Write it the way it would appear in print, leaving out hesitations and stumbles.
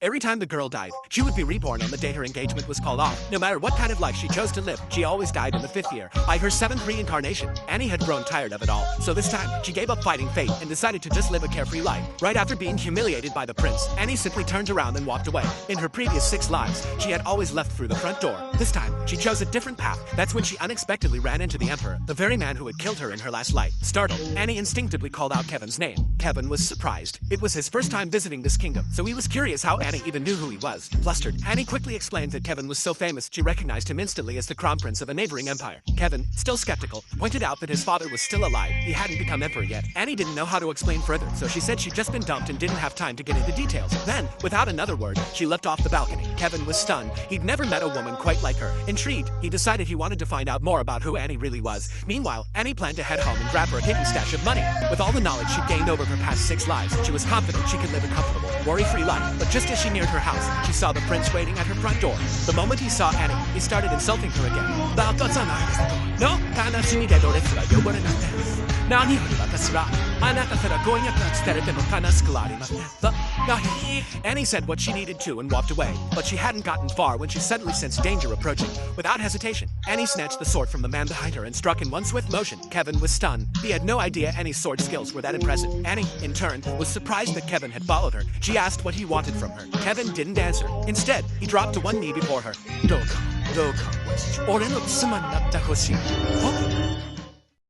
Every time the girl died, she would be reborn on the day her engagement was called off. No matter what kind of life she chose to live, she always died in the 5th year. By her 7th reincarnation, Annie had grown tired of it all. So this time, she gave up fighting fate and decided to just live a carefree life. Right after being humiliated by the prince, Annie simply turned around and walked away. In her previous 6 lives, she had always left through the front door. This time, she chose a different path. That's when she unexpectedly ran into the Emperor, the very man who had killed her in her last life. Startled, Annie instinctively called out Kevin's name. Kevin was surprised. It was his first time visiting this kingdom, so he was curious how Annie even knew who he was. Flustered, Annie quickly explained that Kevin was so famous she recognized him instantly as the crown prince of a neighboring empire. Kevin, still skeptical, pointed out that his father was still alive. He hadn't become emperor yet. Annie didn't know how to explain further, so she said she'd just been dumped and didn't have time to get into details. Then, without another word, she leapt off the balcony. Kevin was stunned. He'd never met a woman quite like her. Intrigued, he decided he wanted to find out more about who Annie really was. Meanwhile, Annie planned to head home and grab her hidden stash of money. With all the knowledge she'd gained over her past 6 lives, she was confident she could live a comfortable, worry-free life. But just as she neared her house, she saw the prince waiting at her front door. The moment he saw Annie, he started insulting her again. No, 悲しみでドレスは汚れなくて。何より私はあなたから婚約がしてれても悲しくありません。Annie said what she needed to and walked away, but she hadn't gotten far when she suddenly sensed danger approaching. Without hesitation, Annie snatched the sword from the man behind her and struck in one swift motion. Kevin was stunned. He had no idea Annie's sword skills were that impressive. Annie, in turn, was surprised that Kevin had followed her. She asked what he wanted from her. Kevin didn't answer. Instead, he dropped to one knee before her. どうか、俺の妻になってほしい。